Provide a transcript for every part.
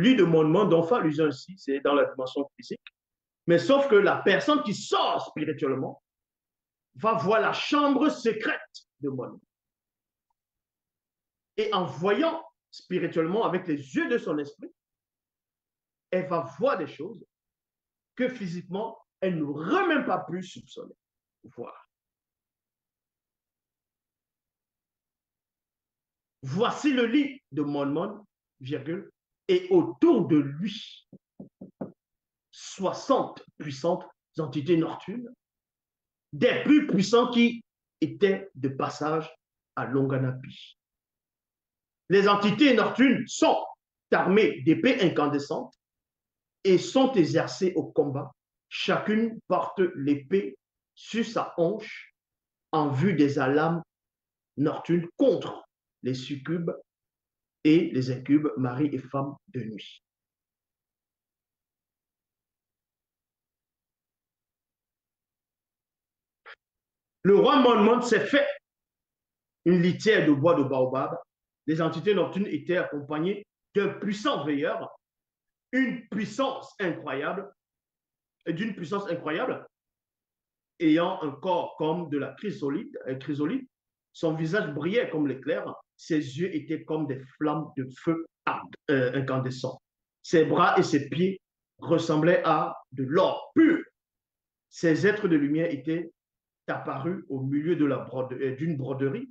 lit de monument dont fait allusion ici, c'est dans la dimension physique. Mais sauf que la personne qui sort spirituellement va voir la chambre secrète de monument. Et en voyant spirituellement avec les yeux de son esprit, elle va voir des choses que physiquement, elle n'aurait même pas pu soupçonner, voir. Voici le lit de Monmon, virgule, et autour de lui, 60 puissantes entités nocturnes, des plus puissants qui étaient de passage à Longanapi. Les entités nocturnes sont armées d'épées incandescentes et sont exercées au combat. Chacune porte l'épée sur sa hanche en vue des alarmes nocturnes contre les succubes et les incubes, mari et femme de nuit. Le roi Monmouth s'est fait une litière de bois de baobab. Les entités nocturnes étaient accompagnées d'un puissant veilleur, une puissance incroyable, d'une puissance incroyable, ayant un corps comme de la chrysolite. Son visage brillait comme l'éclair, ses yeux étaient comme des flammes de feu incandescent. Ses bras et ses pieds ressemblaient à de l'or pur. Ces êtres de lumière étaient apparus au milieu de d'une broderie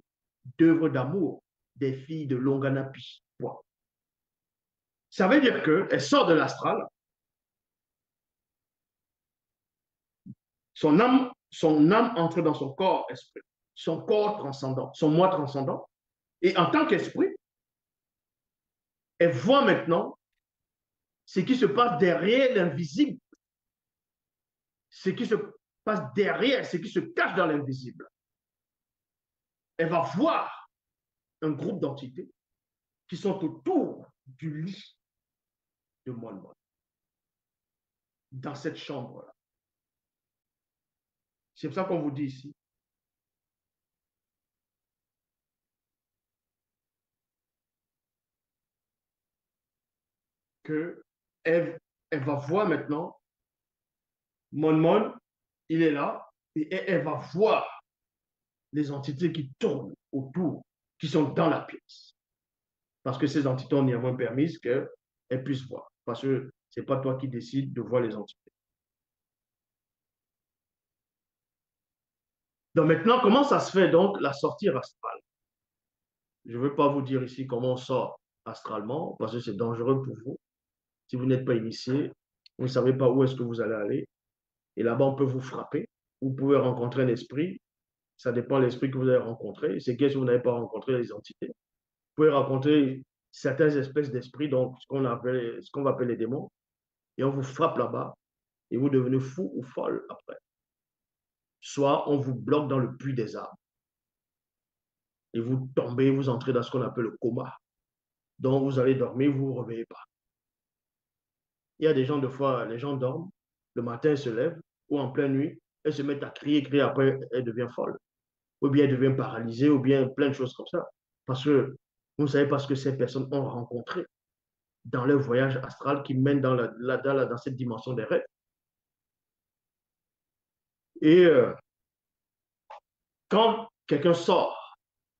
d'œuvres d'amour des filles de Longanapi. Ça veut dire qu'elle sort de l'astral, son âme entre dans son corps esprit, son corps transcendant, son moi transcendant, et en tant qu'esprit, elle voit maintenant ce qui se passe derrière l'invisible, ce qui se passe derrière, ce qui se cache dans l'invisible. Elle va voir un groupe d'entités qui sont autour du lit de Monmouth, dans cette chambre-là. C'est pour ça qu'on vous dit ici qu'elle va voir maintenant Monmouth, il est là, et elle va voir les entités qui tournent autour, qui sont dans la pièce. Parce que ces entités ont néanmoins permis qu'elles puissent voir. Parce que ce n'est pas toi qui décides de voir les entités. Donc maintenant, comment ça se fait donc la sortie astrale? Je ne veux pas vous dire ici comment on sort astralement, parce que c'est dangereux pour vous. Si vous n'êtes pas initié, vous ne savez pas où est-ce que vous allez aller. Et là-bas, on peut vous frapper. Vous pouvez rencontrer un esprit. Ça dépend de l'esprit que vous allez rencontrer. C'est que si vous n'avez pas rencontré les entités. Vous pouvez rencontrer certaines espèces d'esprits, donc ce qu'on va appeler les démons. Et on vous frappe là-bas. Et vous devenez fou ou folle après. Soit on vous bloque dans le puits des arbres. Et vous tombez, vous entrez dans ce qu'on appelle le coma. Donc vous allez dormir, vous ne vous réveillez pas. Il y a des gens, de fois, les gens dorment, le matin, elles se lèvent, ou en pleine nuit, elles se mettent à crier, après, elles deviennent folles. Ou bien elles deviennent paralysées, ou bien plein de choses comme ça. Parce que vous ne savez pas ce que ces personnes ont rencontré dans leur voyage astral qui mène dans cette dimension des rêves. Et quand quelqu'un sort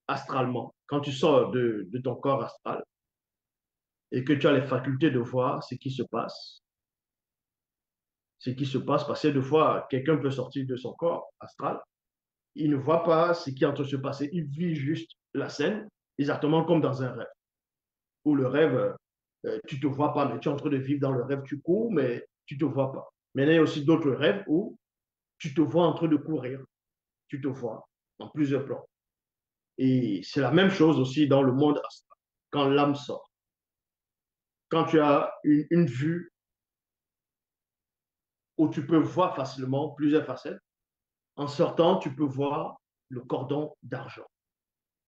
astralement, quand tu sors de ton corps astral, et que tu as les facultés de voir ce qui se passe, parce que des fois, quelqu'un peut sortir de son corps astral, il ne voit pas ce qui est en train de se passer, il vit juste la scène, exactement comme dans un rêve. Où le rêve, tu ne te vois pas, mais tu es en train de vivre dans le rêve, tu cours, mais tu ne te vois pas. Mais il y a aussi d'autres rêves où tu te vois en train de courir, tu te vois en plusieurs plans. Et c'est la même chose aussi dans le monde astral, quand l'âme sort. Quand tu as une vue où tu peux voir facilement plusieurs facettes, en sortant, tu peux voir le cordon d'argent.